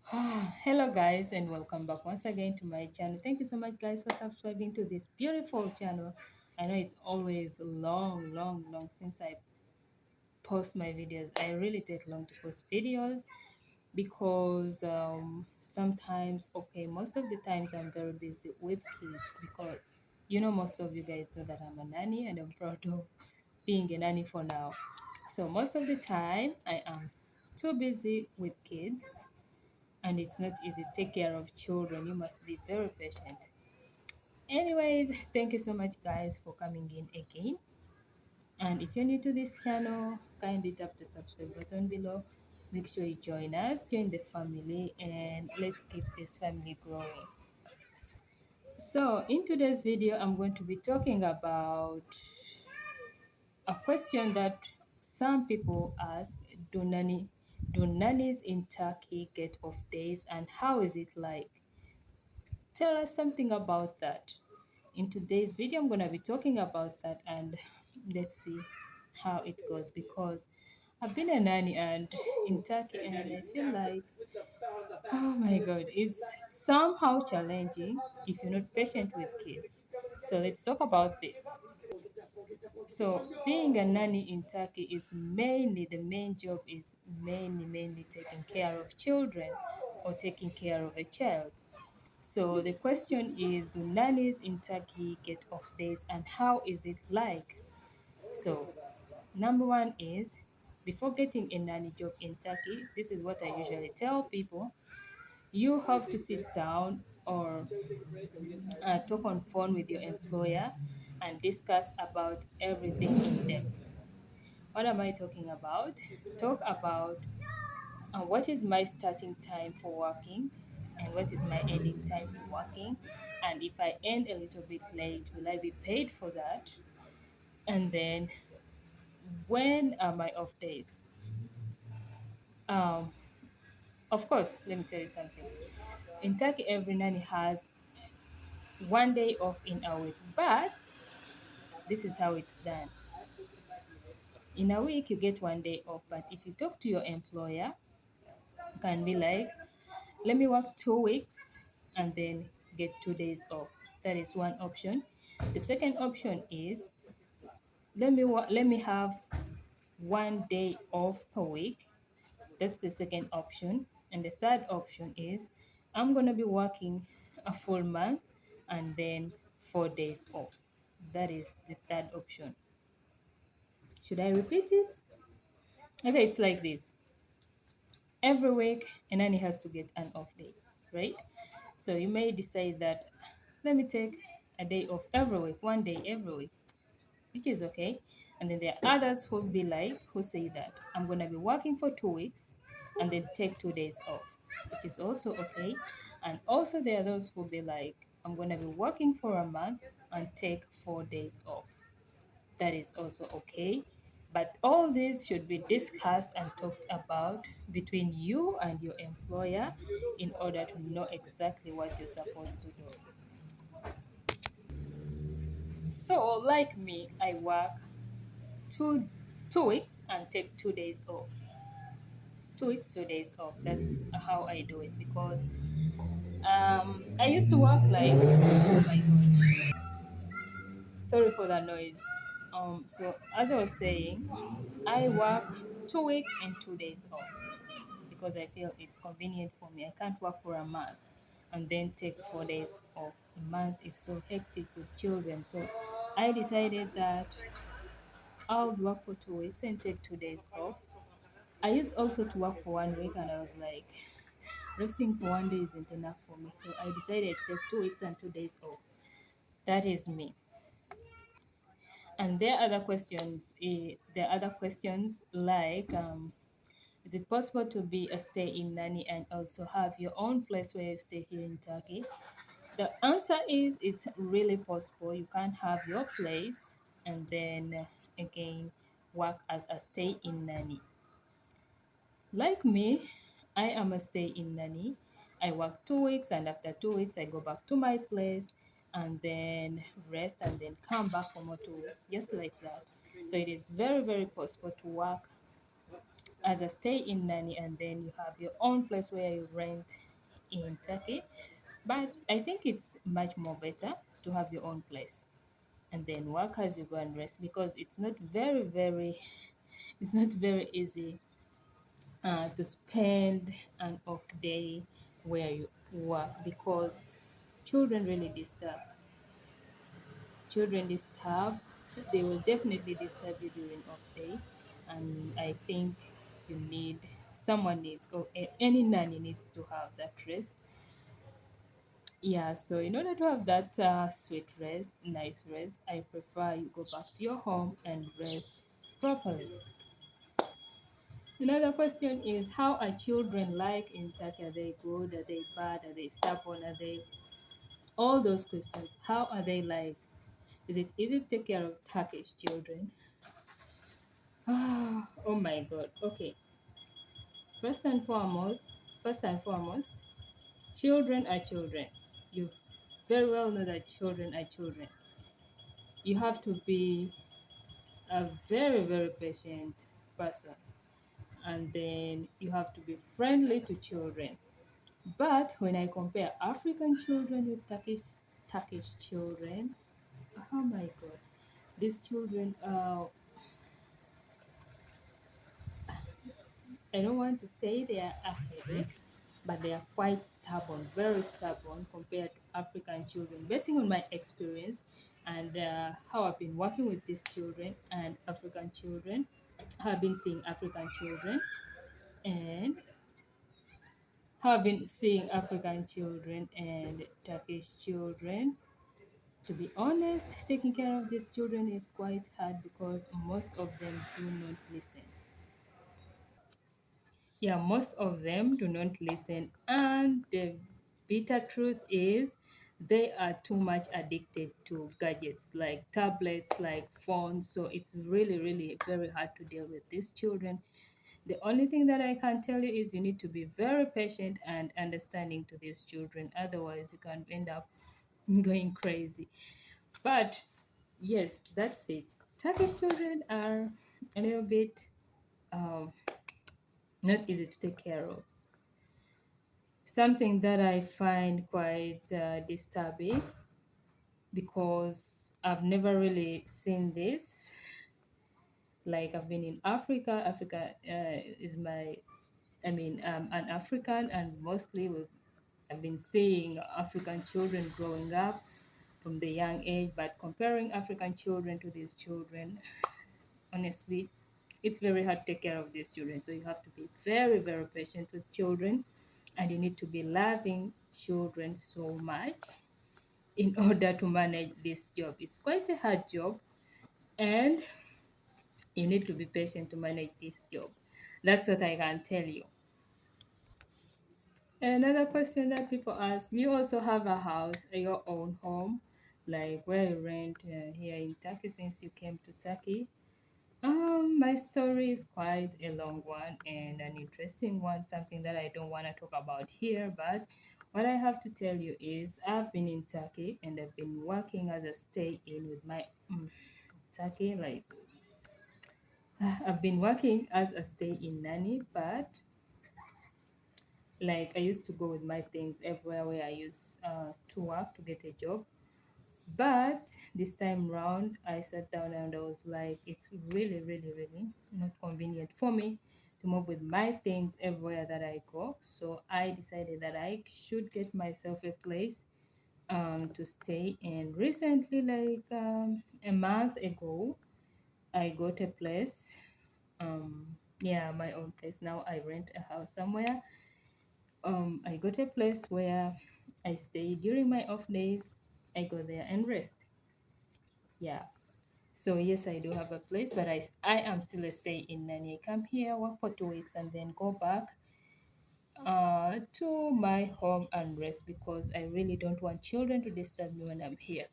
Hello guys, and welcome back once again to my channel. Thank you so much guys for subscribing to this beautiful channel. I know it's always long since I post my videos. I really take long to post videos because sometimes, okay, most of the times I'm very busy with kids because most of you guys know that I'm a nanny and I'm proud of being a nanny for now. So most of the time I am too busy with kids, and it's not easy to take care of children. You must be very patient. Anyways, thank you so much guys for coming in again. And if you're new to this channel, kindly tap the subscribe button below. Make sure you join us, join the family, and let's keep this family growing. So in today's video, I'm going to be talking about a question that some people ask. Do nannies in Turkey get off days, and how is it like? Tell us something about that. In today's video, I'm going to be talking about that, and let's see how it goes because I've been a nanny and in Turkey, and I feel like, oh my god, it's somehow challenging if you're not patient with kids. So let's talk about this. So being a nanny in Turkey is mainly, the main job is mainly taking care of children or taking care of a child. So the question is, do nannies in Turkey get off days, and how is it like? So number one is, before getting a nanny job in Turkey, this is what I usually tell people. You have to sit down or talk on phone with your employer and discuss about everything in depth. What am I talking about? Talk about what is my starting time for working and what is my ending time for working, and if I end a little bit late, will I be paid for that? And then, when are my off days? um, of course, let me tell you something. In Turkey, every nanny has one day off in a week, but this is how it's done. In a week you get one day off, but if you talk to your employer, you can be like, let me work 2 weeks and then get 2 days off. That is one option. The second option is, let me have one day off per week. That's the second option. And the third option is, I'm gonna be working a full month and then 4 days off. That is the third option. Should I repeat it? Okay, it's like this. Every week a nanny has to get an off day, right? So you may decide that, let me take a day off every week, one day every week, which is okay. And then there are others who say that I'm gonna be working for 2 weeks and then take 2 days off, which is also okay. And also there are those who be like, I'm gonna be working for a month and take 4 days off. That is also okay. But all this should be discussed and talked about between you and your employer in order to know exactly what you're supposed to do. So, like me, I work two 2 weeks and take 2 days off. 2 weeks, 2 days off. That's how I do it because I used to work like, oh my god, sorry for the noise. So as I was saying, I work 2 weeks and 2 days off because I feel it's convenient for me. I can't work for a month and then take 4 days off. A month is so hectic with children. So I decided that I would work for 2 weeks and take 2 days off. I used also to work for 1 week, and I was like, resting for one day isn't enough for me. So I decided to take 2 weeks and 2 days off. That is me. And there are other questions. There are other questions like, is it possible to be a stay-in nanny and also have your own place where you stay here in Turkey? The answer is, it's really possible. You can have your place and then again work as a stay-in nanny. Like me, I am a stay-in nanny. I work 2 weeks, and after 2 weeks I go back to my place and then rest and then come back for more 2 weeks, just like that. So it is very possible to work as a stay-in nanny, and then you have your own place where you rent in Turkey. But I think it's much more better to have your own place and then work as you go and rest, because it's not very easy to spend an off day where you work, because children really disturb. They will definitely disturb you during off day, and I think you need someone needs, or any nanny needs to have that rest. Yeah, so in order to have that sweet rest, nice rest, I prefer you go back to your home and rest properly. Another question is, how are children like in Turkey? Are they good? Are they bad? Are they stubborn? Are they all those questions? How are they like? Is it easy to take care of Turkish children? Oh my God. Okay. First and foremost, first and foremost, children are children. You very well know that children are children. You have to be a very patient person, and then you have to be friendly to children. But when I compare African children with Turkish children, oh my God, these children, I don't want to say they are athletic, but they are quite stubborn, very stubborn compared to African children. Basing on my experience and how I've been working with these children and African children, how I've been seeing African children, and how I've been seeing African children and Turkish children. To be honest, taking care of these children is quite hard because most of them do not listen. Yeah, most of them do not listen. And the bitter truth is, they are too much addicted to gadgets like tablets, like phones. So it's really very hard to deal with these children. The only thing that I can tell you is you need to be very patient and understanding to these children. Otherwise, you can end up going crazy. But yes, that's it. Turkish children are a little bit um, not easy to take care of. Something that I find quite disturbing, because I've never really seen this. Like, I've been in Africa. Africa is my, I mean, an African, and mostly I've been seeing African children growing up from the young age. But comparing African children to these children, honestly, it's very hard to take care of these children. So you have to be very patient with children, and you need to be loving children so much in order to manage this job. It's quite a hard job, and you need to be patient to manage this job. That's what I can tell you. And another question that people ask, you also have a house, your own home, like where you rent here in Turkey since you came to Turkey? My story is quite a long one and an interesting one, something that I don't want to talk about here. But what I have to tell you is, I've been in Turkey and I've been working as a stay-in with my Turkey. Like, I've been working as a stay-in nanny, but like, I used to go with my things everywhere where I used to work to get a job. But this time round, I sat down and I was like, it's really not convenient for me to move with my things everywhere that I go. So I decided that I should get myself a place to stay. And recently, like a month ago, I got a place. Yeah, my own place. Now I rent a house somewhere. I got a place where I stay during my off days. I go there and rest. Yeah. So yes, I do have a place, but I am still a stay in nanny. I come here, work for 2 weeks, and then go back to my home and rest, because I really don't want children to disturb me when I'm here.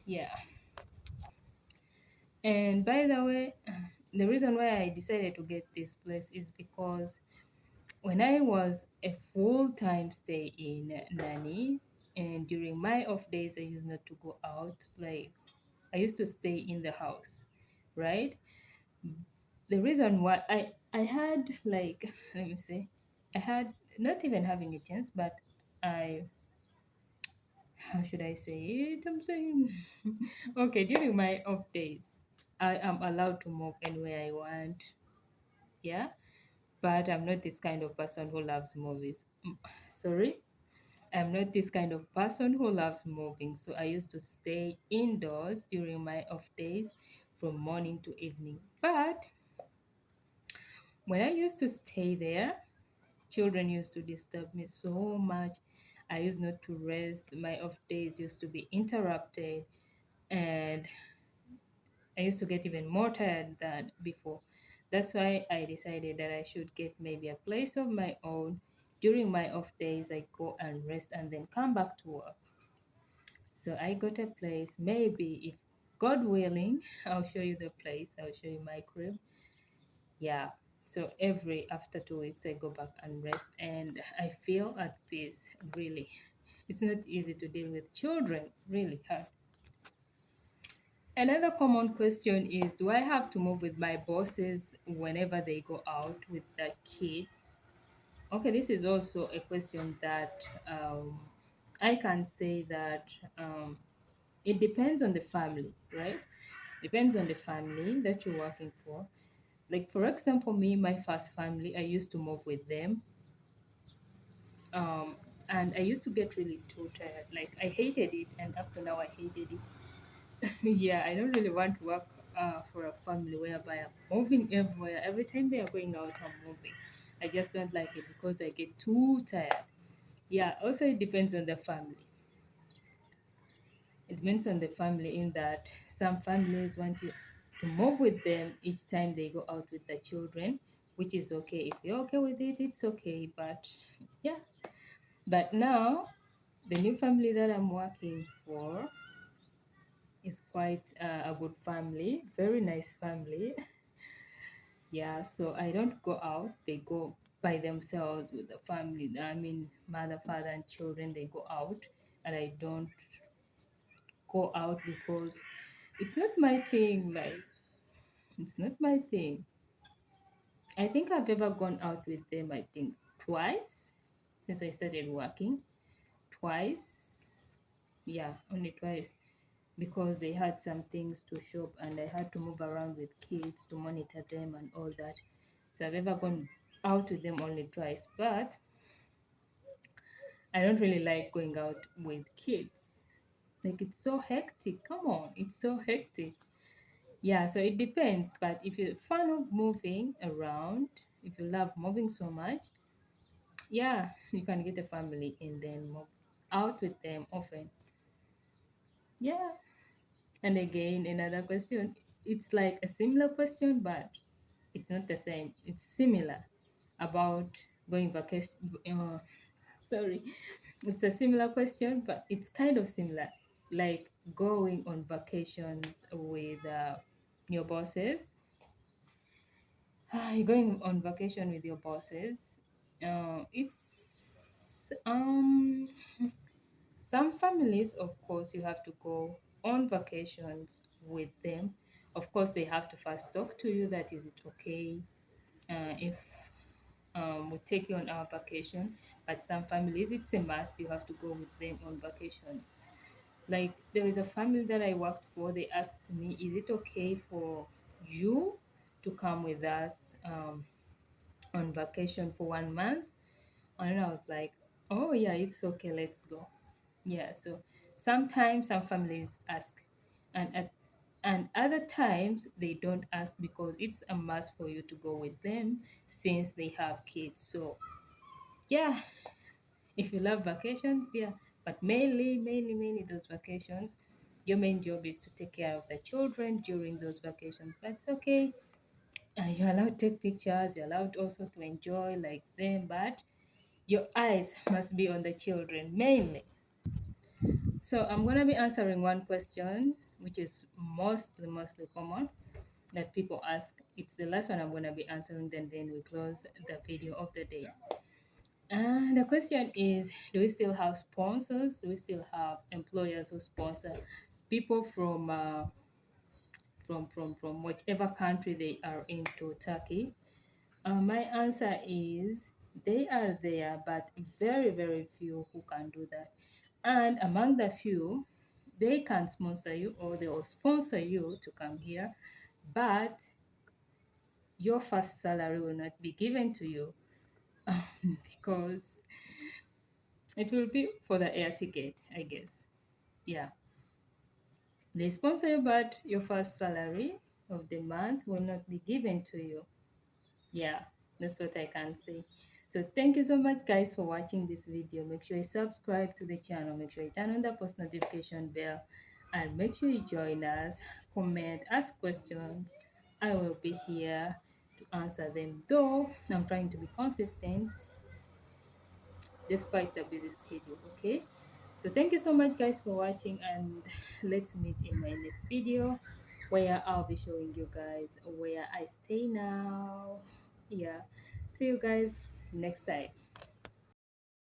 Yeah. And by the way, the reason why I decided to get this place is because when I was a full-time stay in nanny, and during my off days, I used not to go out. Like, I used to stay in the house, right? The reason why I had like, let me see, I had not even having a chance, but I, how should I say it? I'm saying, okay, during my off days, I am allowed to move anywhere I want. Yeah, but I'm not this kind of person who loves movies. Sorry, I'm not this kind of person who loves moving. So I used to stay indoors during my off days from morning to evening. But when I used to stay there, children used to disturb me so much. I used not to rest. My off days used to be interrupted, and I used to get even more tired than before. That's why I decided that I should get maybe a place of my own. During my off days, I go and rest and then come back to work. So I got a place. Maybe if God willing, I'll show you the place. I'll show you my crib. Yeah. So every after 2 weeks, I go back and rest, and I feel at peace. Really, it's not easy to deal with children. Really hard. Another common question is, do I have to move with my bosses whenever they go out with the kids? Okay, this is also a question that I can say that it depends on the family, right? Depends on the family that you're working for. Like, for example, me, my first family, I used to move with them. Um, and I used to get really too tired. Like, I hated it, and up to now, I hated it. Yeah, I don't really want to work for a family whereby I'm moving everywhere. Every time they are going out, I'm moving. I just don't like it because I get too tired. Yeah, also it depends on the family. It depends on the family in that some families want you to move with them each time they go out with the children, which is okay. If you're okay with it, it's okay. But yeah, but now the new family that I'm working for is quite a good family, very nice family. Yeah, so I don't go out. They go by themselves with the family. I mean, mother, father, and children, they go out, and I don't go out because it's not my thing. Like, it's not my thing. I think I've ever gone out with them, I think twice since I started working. Twice. Yeah, only twice. Because they had some things to shop and I had to move around with kids to monitor them and all that. So I've ever gone out with them only twice. But I don't really like going out with kids. Like, it's so hectic. Come on, it's so hectic. Yeah, so it depends. But if you're a fan of moving around, if you love moving so much, yeah, you can get a family and then move out with them often. Yeah. And again, another question. It's like a similar question, but it's not the same. It's similar about going vacation. Sorry, it's a similar question, but it's kind of similar. Like going on vacations with your bosses. You're going on vacation with your bosses. It's some families, of course, you have to go on vacations with them. Of course, they have to first talk to you that is it okay if we take you on our vacation. But some families, it's a must, you have to go with them on vacation. Like, there is a family that I worked for, they asked me, is it okay for you to come with us on vacation for 1 month? And I was like, oh, yeah, it's okay, let's go. Yeah, so sometimes some families ask, and other times they don't ask because it's a must for you to go with them since they have kids. So yeah, if you love vacations, yeah, but mainly those vacations, your main job is to take care of the children during those vacations. That's okay. You're allowed to take pictures. You're allowed also to enjoy like them, but your eyes must be on the children mainly. So I'm gonna be answering one question, which is mostly common that people ask. It's the last one I'm gonna be answering, then we close the video of the day. The question is, do we still have sponsors? Do we still have employers who sponsor people from whichever country they are into Turkey? My answer is they are there, but very, very few who can do that. And among the few, they can sponsor you or they will sponsor you to come here, but your first salary will not be given to you because it will be for the air ticket, I guess. Yeah. They sponsor you, but your first salary of the month will not be given to you. Yeah, that's what I can say. So thank you so much guys for watching this video. Make sure you subscribe to the channel, make sure you turn on the post notification bell, and make sure you join us, comment, ask questions. I will be here to answer them, though I'm trying to be consistent despite the busy schedule. Okay, so thank you so much guys for watching, and let's meet in my next video where I'll be showing you guys where I stay now. Yeah, see you guys next time.